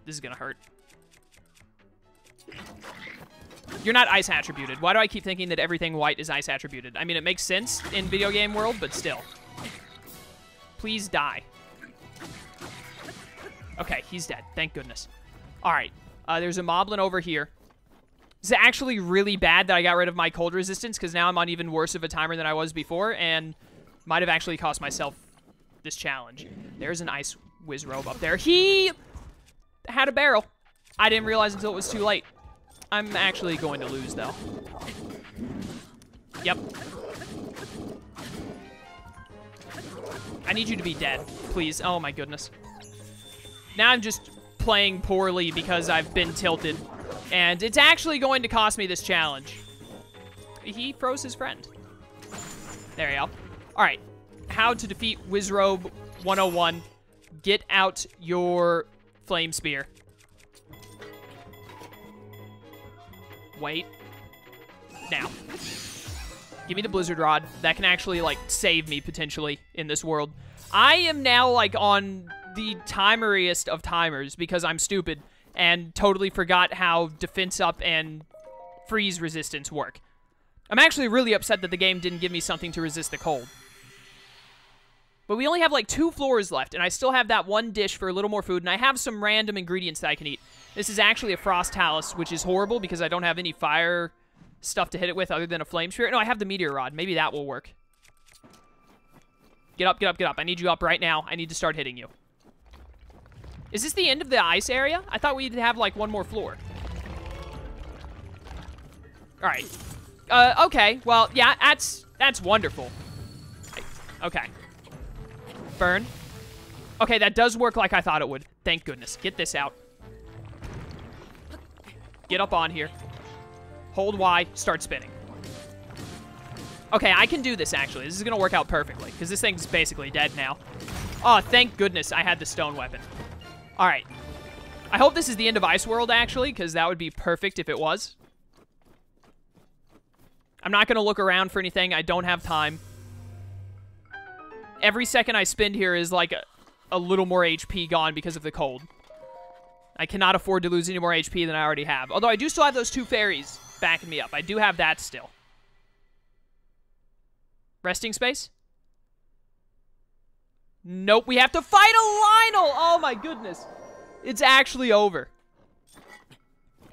This is gonna hurt. You're not ice attributed. Why do I keep thinking that everything white is ice attributed? I mean, it makes sense in video game world, but still. Please die. Okay, he's dead. Thank goodness. All right. There's a moblin over here. It's actually really bad that I got rid of my cold resistance, because now I'm on even worse of a timer than I was before, and might have actually cost myself this challenge. There's an ice whiz robe up there. He had a barrel. I didn't realize until it was too late. I'm actually going to lose, though. Yep. I need you to be dead, please. Oh, my goodness. Now I'm just playing poorly because I've been tilted. And it's actually going to cost me this challenge. He froze his friend. There you go. All right. How to defeat Wizrobe 101. Get out your flame spear. Wait. Now. Give me the blizzard rod. That can actually, like, save me, potentially, in this world. I am now, like, on the timeriest of timers because I'm stupid and totally forgot how defense up and freeze resistance work. I'm actually really upset that the game didn't give me something to resist the cold. But we only have, like, 2 floors left, and I still have that 1 dish for a little more food, and I have some random ingredients that I can eat. This is actually a frost talus, which is horrible because I don't have any fire stuff to hit it with other than a flame spirit. No, I have the meteor rod. Maybe that will work. Get up, get up, get up. I need you up right now. I need to start hitting you. Is this the end of the ice area? I thought we'd have, like, 1 more floor. All right. Okay. Well, yeah, that's wonderful. Okay. Burn. Okay, that does work like I thought it would. Thank goodness. Get this out. Get up on here. Hold Y. Start spinning. Okay, I can do this, actually. This is going to work out perfectly, because this thing's basically dead now. Oh, thank goodness I had the stone weapon. All right. I hope this is the end of Ice World, actually, because that would be perfect if it was. I'm not going to look around for anything. I don't have time. Every second I spend here is like a little more HP gone because of the cold. I cannot afford to lose any more HP than I already have. Although I do still have those 2 fairies backing me up. I do have that still. Resting space? Nope, we have to fight a Lynel! Oh my goodness. It's actually over.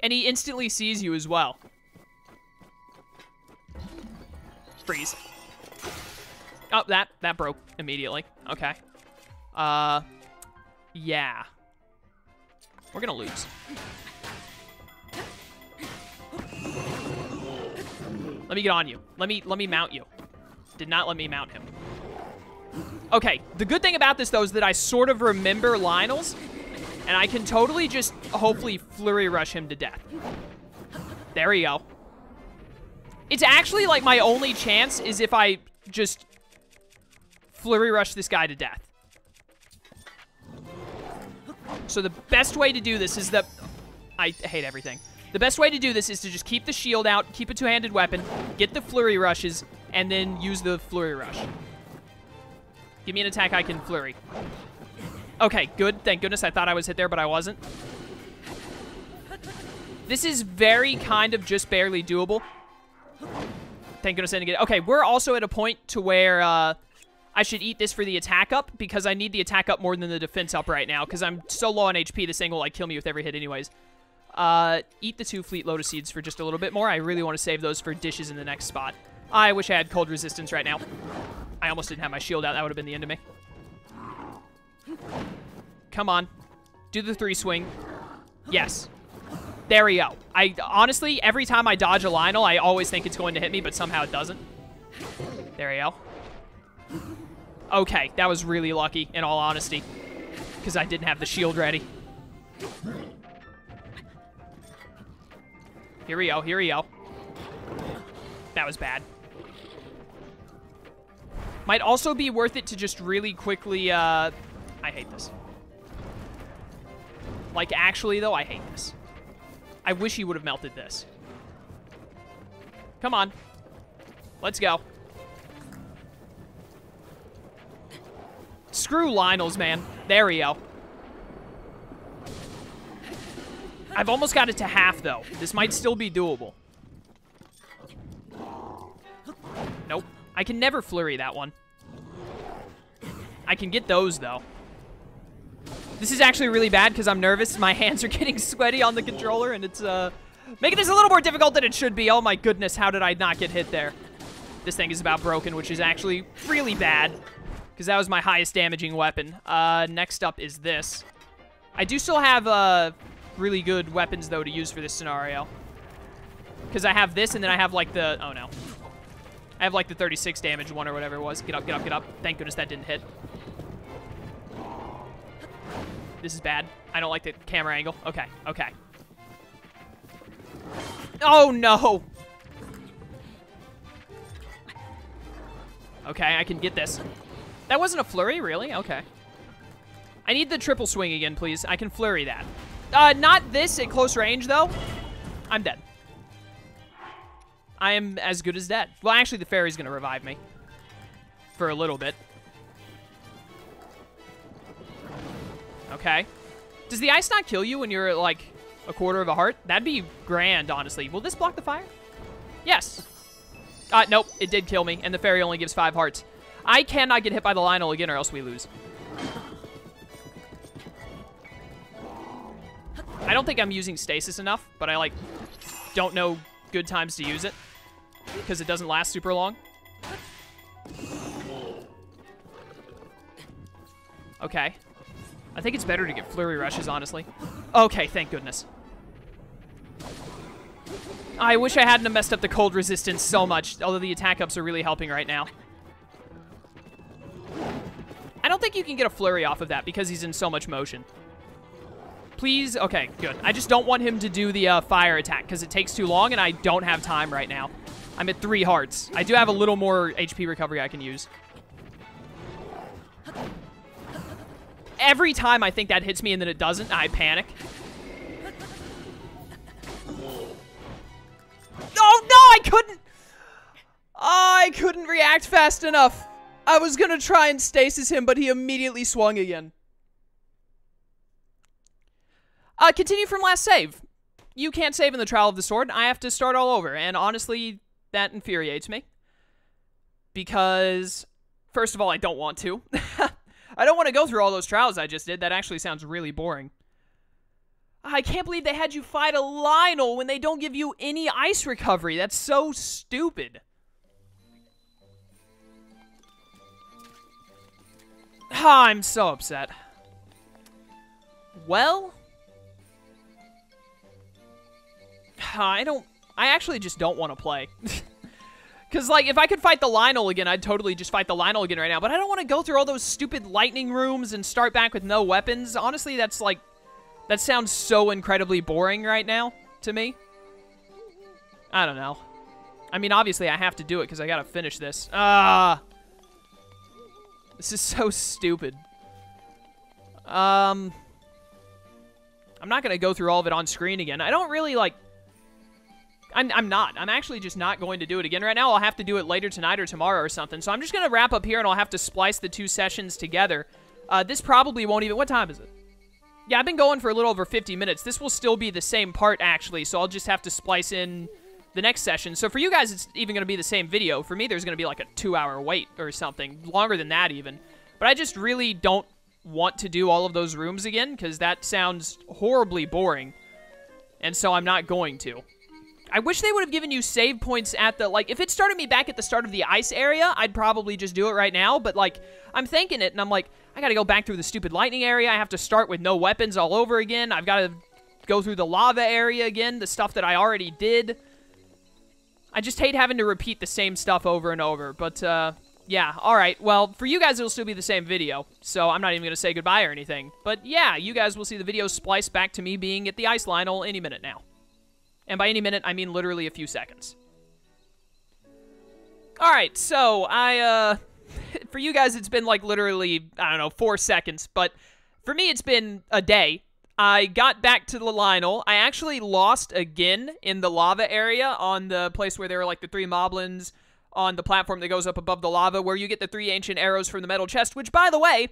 And he instantly sees you as well. Freeze. Oh, that broke immediately. Okay. Yeah. We're gonna lose. Let me get on you. Let me mount you. Did not let me mount him. Okay, the good thing about this, though, is that I sort of remember Lynels, and I can totally just, hopefully, flurry rush him to death. There we go. It's actually, like, my only chance is if I just flurry rush this guy to death. So the best way to do this is that... I hate everything. The best way to do this is to just keep the shield out, keep a 2-handed weapon, get the flurry rushes, and then use the flurry rush. Give me an attack I can flurry. Okay, good. Thank goodness. I thought I was hit there, but I wasn't. This is very kind of just barely doable. Thank goodness I didn't get it. Okay, we're also at a point to where I should eat this for the attack up because I need the attack up more than the defense up right now because I'm so low on HP, this thing will, like, kill me with every hit anyways. Eat the 2 Fleet Lotus Seeds for just a little bit more. I really want to save those for dishes in the next spot. I wish I had cold resistance right now. I almost didn't have my shield out. That would have been the end of me. Come on. Do the 3 swing. Yes. There we go. Honestly, every time I dodge a Lynel, I always think it's going to hit me, but somehow it doesn't. There we go. Okay, that was really lucky, in all honesty, because I didn't have the shield ready. Here we go, here we go. That was bad. Might also be worth it to just really quickly, I hate this. Like, actually, though, I hate this. I wish he would have melted this. Come on. Let's go. Screw Lynels, man. There we go. I've almost got it to half, though. This might still be doable. Nope. I can never flurry that one. I can get those, though. This is actually really bad because I'm nervous. My hands are getting sweaty on the controller, and it's making this a little more difficult than it should be. Oh, my goodness. How did I not get hit there? This thing is about broken, which is actually really bad because that was my highest damaging weapon. Next up is this. I do still have really good weapons, though, to use for this scenario. Because I have this, and then I have, like, the... Oh, no. I have, like, the 36 damage one or whatever it was. Get up, get up, get up. Thank goodness that didn't hit. This is bad. I don't like the camera angle. Okay, okay. Oh, no! Okay, I can get this. That wasn't a flurry, really? Okay. I need the triple swing again, please. I can flurry that. Not this at close range, though. I'm dead. I am as good as dead. Well, actually, the fairy's going to revive me. For a little bit. Okay. Does the ice not kill you when you're at, like, a quarter of a heart? That'd be grand, honestly. Will this block the fire? Yes. Nope. It did kill me, and the fairy only gives 5 hearts. I cannot get hit by the Lynel again, or else we lose. I don't think I'm using stasis enough, but I, like, don't know good times to use it. Because it doesn't last super long. Okay. I think it's better to get flurry rushes, honestly. Okay, thank goodness. I wish I hadn't messed up the cold resistance so much, although the attack ups are really helping right now. I don't think you can get a flurry off of that because he's in so much motion. Please? Okay, good. I just don't want him to do the fire attack because it takes too long and I don't have time right now. I'm at 3 hearts. I do have a little more HP recovery I can use. Every time I think that hits me and then it doesn't, I panic. Oh, no, I couldn't react fast enough. I was going to try and stasis him, but he immediately swung again. Continue from last save. You can't save in the Trial of the Sword. I have to start all over, and honestly, that infuriates me. Because, first of all, I don't want to. I don't want to go through all those trials I just did. That actually sounds really boring. I can't believe they had you fight a Lynel when they don't give you any ice recovery. That's so stupid. I'm so upset. Well... I actually just don't want to play. Because, like, if I could fight the Lynel again, I'd totally just fight the Lynel again right now. But I don't want to go through all those stupid lightning rooms and start back with no weapons. Honestly, that's, like... That sounds so incredibly boring right now to me. I don't know. I mean, obviously, I have to do it because I got to finish this. This is so stupid. I'm not going to go through all of it on screen again. I don't really, like... I'm not. I'm actually just not going to do it again right now. I'll have to do it later tonight or tomorrow or something. So I'm just going to wrap up here, and I'll have to splice the 2 sessions together. This probably won't even... What time is it? Yeah, I've been going for a little over 50 minutes. This will still be the same part, actually, so I'll just have to splice in the next session. So for you guys, it's even going to be the same video. For me, there's going to be like a 2-hour wait or something. Longer than that, even. But I just really don't want to do all of those rooms again, because that sounds horribly boring. And so I'm not going to. I wish they would have given you save points at the, like, if it started me back at the start of the ice area, I'd probably just do it right now, but, like, I'm thinking it, and I'm like, I gotta go back through the stupid lightning area, I have to start with no weapons all over again, I've gotta go through the lava area again, the stuff that I already did. I just hate having to repeat the same stuff over and over, but, yeah, alright, well, for you guys, it'll still be the same video, so I'm not even gonna say goodbye or anything, but yeah, you guys will see the video spliced back to me being at the ice Lynel any minute now. And by any minute, I mean literally a few seconds. Alright, so, for you guys, it's been like literally, I don't know, 4 seconds. But for me, it's been a day. I got back to the Lynel. I actually lost again in the lava area on the place where there are like the 3 moblins on the platform that goes up above the lava, where you get the 3 ancient arrows from the metal chest, which, by the way,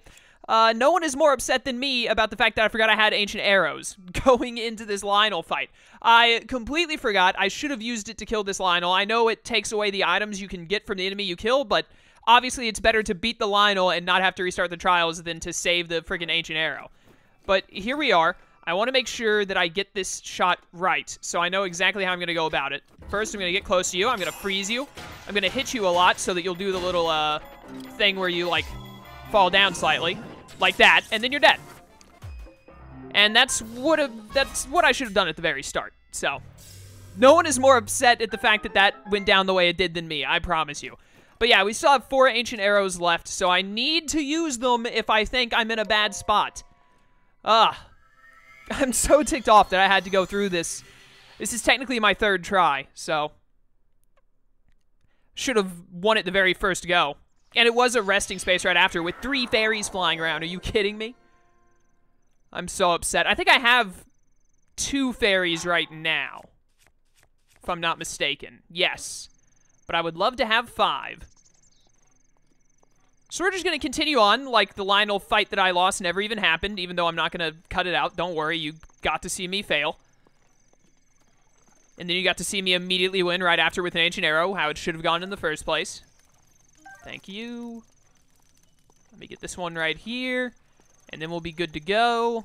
No one is more upset than me about the fact that I forgot I had ancient arrows going into this Lynel fight. I completely forgot. I should have used it to kill this Lynel. I know it takes away the items you can get from the enemy you kill, but obviously it's better to beat the Lynel and not have to restart the trials than to save the freaking ancient arrow. But here we are. I want to make sure that I get this shot right, so I know exactly how I'm going to go about it. First, I'm going to get close to you. I'm going to freeze you. I'm going to hit you a lot so that you'll do the little thing where you, like, fall down slightly. Like that, and then you're dead. And that's what I should have done at the very start. So, no one is more upset at the fact that that went down the way it did than me, I promise you. But yeah, we still have 4 ancient arrows left, so I need to use them if I think I'm in a bad spot. I'm so ticked off that I had to go through this. This is technically my 3rd try, so should have won it the very first go. And it was a resting space right after with 3 fairies flying around. Are you kidding me? I'm so upset. I think I have 2 fairies right now, if I'm not mistaken. Yes. But I would love to have 5. So we're just going to continue on like the Lynel fight that I lost never even happened, even though I'm not going to cut it out. Don't worry, you got to see me fail. And then you got to see me immediately win right after with an ancient arrow, how it should have gone in the first place. Thank you. Let me get this one right here, and then we'll be good to go.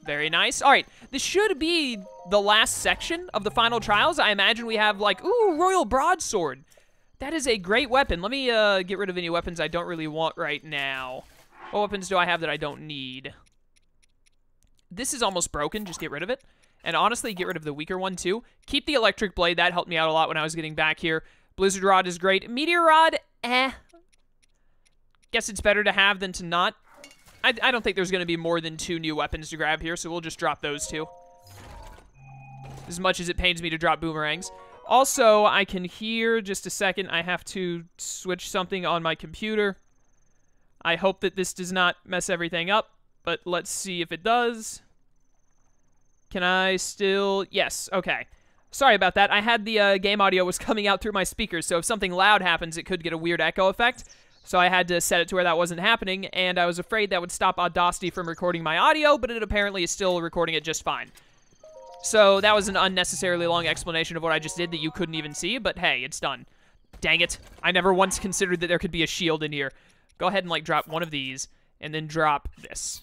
Very nice. All right, this should be the last section of the final trials. I imagine we have, like, ooh, Royal Broadsword. That is a great weapon. Let me get rid of any weapons I don't really want right now. What weapons do I have that I don't need? This is almost broken. Just get rid of it. And honestly, get rid of the weaker one, too. Keep the electric blade. That helped me out a lot when I was getting back here. Blizzard Rod is great. Meteor Rod, Guess it's better to have than to not. I don't think there's going to be more than 2 new weapons to grab here, so we'll just drop those 2. As much as it pains me to drop boomerangs. Also, I can hear, just a second, I have to switch something on my computer. I hope that this does not mess everything up, but let's see if it does. Can I still... Yes, okay. Sorry about that. I had the game audio was coming out through my speakers, so if something loud happens, it could get a weird echo effect. So I had to set it to where that wasn't happening, and I was afraid that would stop Audacity from recording my audio, but it apparently is still recording it just fine. So that was an unnecessarily long explanation of what I just did that you couldn't even see, but hey, it's done. Dang it. I never once considered that there could be a shield in here. Go ahead and, like, drop one of these, and then drop this.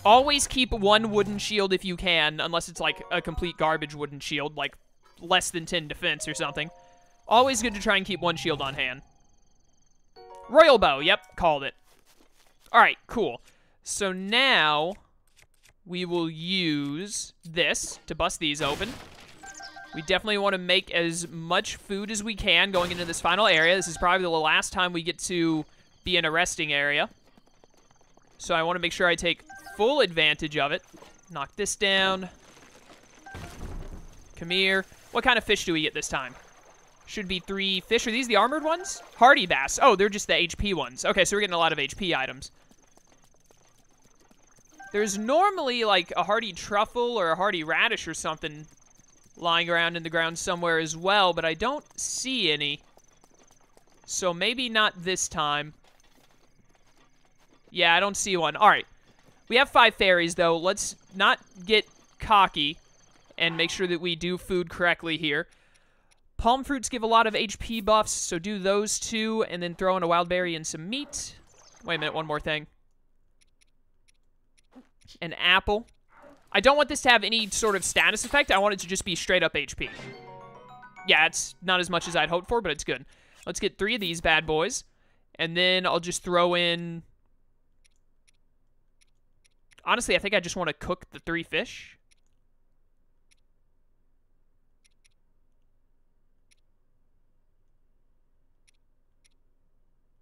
Always keep 1 wooden shield if you can, unless it's, like, a complete garbage wooden shield, like less than 10 defense or something. Always good to try and keep 1 shield on hand. Royal Bow, yep, called it. Alright, cool. So now we will use this to bust these open. We definitely want to make as much food as we can going into this final area. This is probably the last time we get to be in a resting area. So I want to make sure I take full advantage of it. Knock this down. Come here. What kind of fish do we get this time? Should be 3 fish. Are these the armored ones? Hardy bass. Oh, they're just the HP ones. Okay, so we're getting a lot of HP items. There's normally, like, a hardy truffle or a hardy radish or something lying around in the ground somewhere as well, but I don't see any. So maybe not this time. Yeah, I don't see one. All right. We have 5 fairies, though. Let's not get cocky and make sure that we do food correctly here. Palm fruits give a lot of HP buffs, so do those 2, and then throw in a wild berry and some meat. Wait a minute, one more thing. An apple. I don't want this to have any sort of status effect. I want it to just be straight up HP. Yeah, it's not as much as I'd hoped for, but it's good. Let's get 3 of these bad boys, and then I'll just throw in... Honestly, I think I just want to cook the 3 fish.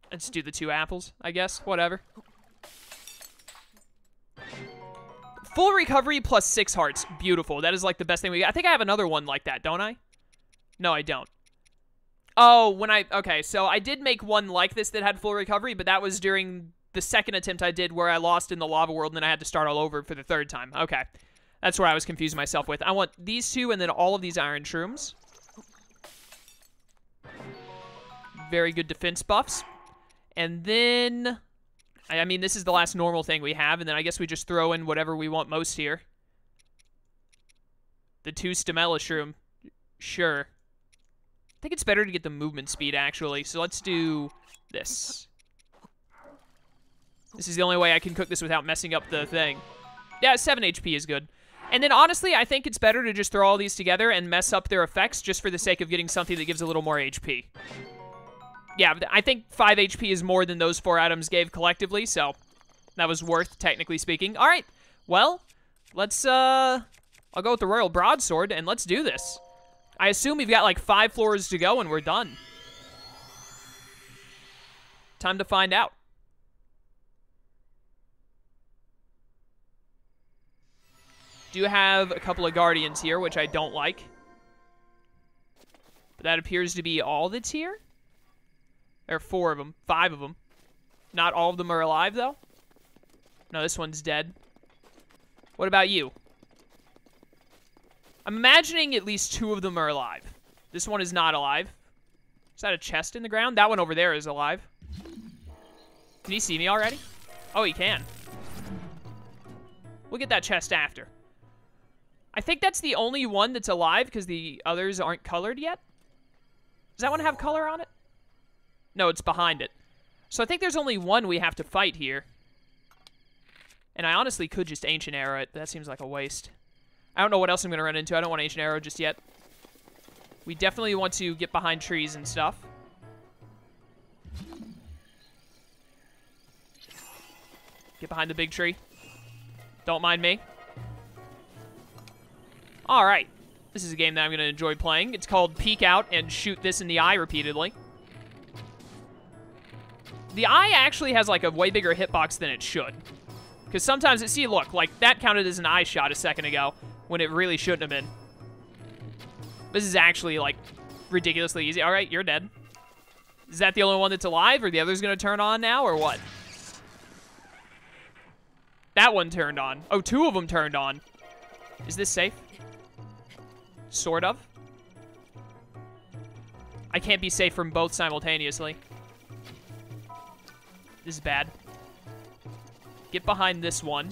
Let's do the 2 apples, I guess. Whatever. Full recovery plus 6 hearts. Beautiful. That is like the best thing we got. I think I have another one like that, don't I? No, I don't. Oh, when I... Okay, so I did make one like this that had full recovery, but that was during the second attempt I did where I lost in the lava world and then I had to start all over for the 3rd time. Okay. That's where I was confusing myself with. I want these 2 and then all of these iron shrooms. Very good defense buffs. And then I mean, this is the last normal thing we have, and then I guess we just throw in whatever we want most here. The 2 Stamella Shroom. Sure. I think it's better to get the movement speed, actually. So let's do this. This is the only way I can cook this without messing up the thing. Yeah, 7 HP is good. And then, honestly, I think it's better to just throw all these together and mess up their effects just for the sake of getting something that gives a little more HP. Yeah, I think 5 HP is more than those 4 items gave collectively, so that was worth, technically speaking. All right, well, let's, I'll go with the Royal Broadsword, and let's do this. I assume we've got, like, 5 floors to go, and we're done. Time to find out. Do have a couple of Guardians here, which I don't like. But that appears to be all that's here. There are 4 of them. 5 of them. Not all of them are alive, though. No, this one's dead. What about you? I'm imagining at least 2 of them are alive. This one is not alive. Is that a chest in the ground? That one over there is alive. Can he see me already? Oh, he can. We'll get that chest after. I think that's the only one that's alive because the others aren't colored yet. Does that one have color on it? No, it's behind it. So I think there's only one we have to fight here. And I honestly could just Ancient Arrow it, but that seems like a waste. I don't know what else I'm going to run into. I don't want Ancient Arrow just yet. We definitely want to get behind trees and stuff. Get behind the big tree. Don't mind me. Alright. This is a game that I'm going to enjoy playing. It's called Peek Out and Shoot This in the Eye repeatedly. The eye actually has like a way bigger hitbox than it should. Because sometimes it, see, look, like that counted as an eye shot a second ago when it really shouldn't have been. This is actually like ridiculously easy. Alright, you're dead. Is that the only one that's alive, or the other's going to turn on now, or what? That one turned on. Oh, 2 of them turned on. Is this safe? Sort of. I can't be safe from both simultaneously. This is bad. Get behind this one.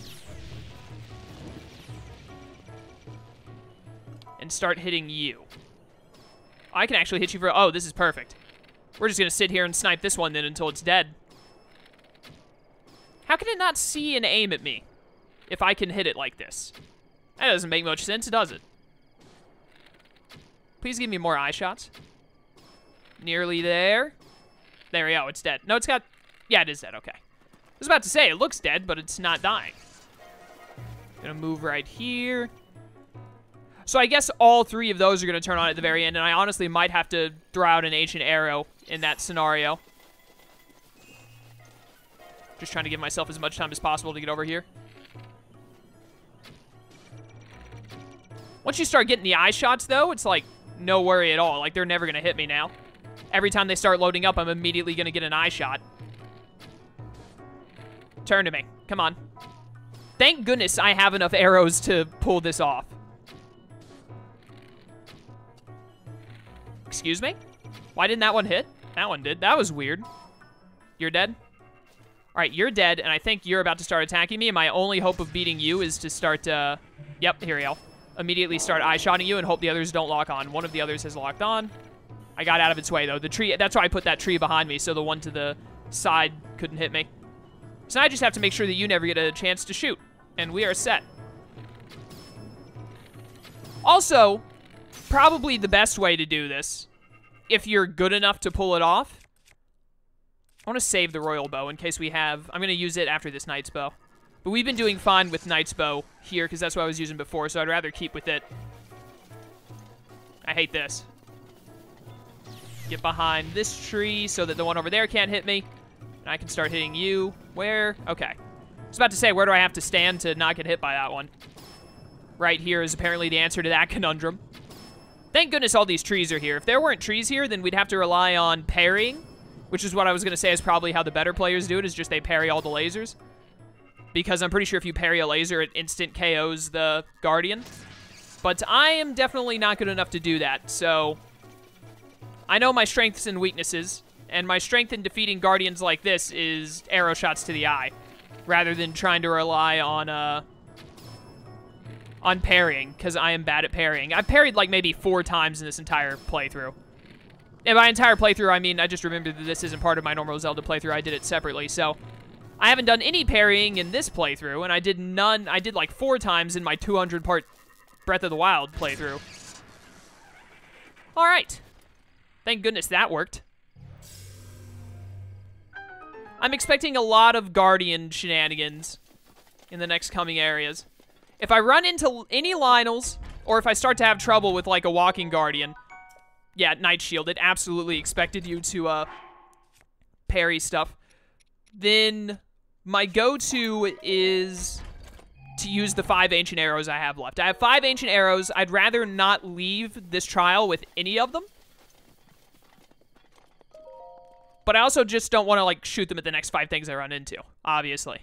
And start hitting you. I can actually hit you for... Oh, this is perfect. We're just going to sit here and snipe this one then until it's dead. How can it not see and aim at me if I can hit it like this? That doesn't make much sense, does it? Please give me more eye shots. Nearly there. There we go, it's dead. No, it's got... Yeah, it is dead, okay. I was about to say, it looks dead, but it's not dying. Gonna move right here. So I guess all 3 of those are gonna turn on at the very end, and I honestly might have to throw out an Ancient Arrow in that scenario. Just trying to give myself as much time as possible to get over here. Once you start getting the eye shots, though, it's like no worry at all. Like, they're never gonna hit me now. Every time they start loading up, I'm immediately gonna get an eye shot. Turn to me. Come on. Thank goodness I have enough arrows to pull this off. Excuse me? Why didn't that one hit? That one did. That was weird. You're dead? Alright, you're dead, and I think you're about to start attacking me, and my only hope of beating you is to start, Yep, here we go. Immediately start eye-shotting you and hope the others don't lock on. One of the others has locked on. I got out of its way, though. The tree, that's why I put that tree behind me, so the one to the side couldn't hit me. So I just have to make sure that you never get a chance to shoot. And we are set. Also, probably the best way to do this, if you're good enough to pull it off, I want to save the Royal Bow in case we have... I'm going to use it after this Knight's Bow. But we've been doing fine with Knight's Bow here, because that's what I was using before, so I'd rather keep with it. I hate this. Get behind this tree so that the one over there can't hit me. And I can start hitting you. Where? Okay. I was about to say, where do I have to stand to not get hit by that one? Right here is apparently the answer to that conundrum. Thank goodness all these trees are here. If there weren't trees here, then we'd have to rely on parrying, which is what I was going to say is probably how the better players do it, is just they parry all the lasers. Because I'm pretty sure if you parry a laser, it instant KOs the Guardian. But I am definitely not good enough to do that, so... I know my strengths and weaknesses, and my strength in defeating guardians like this is arrow shots to the eye, rather than trying to rely on parrying, because I am bad at parrying. I've parried like maybe 4 times in this entire playthrough. And by entire playthrough, I mean I just remembered that this isn't part of my normal Zelda playthrough. I did it separately, so I haven't done any parrying in this playthrough, and I did none. I did like 4 times in my 200-part Breath of the Wild playthrough. All right. Thank goodness that worked. I'm expecting a lot of Guardian shenanigans in the next coming areas. If I run into any Lynels, or if I start to have trouble with like a walking Guardian, yeah, Night Shield, it absolutely expected you to parry stuff. Then my go-to is to use the 5 ancient arrows I have left. I have 5 ancient arrows. I'd rather not leave this trial with any of them. But I also just don't want to like shoot them at the next 5 things I run into, obviously.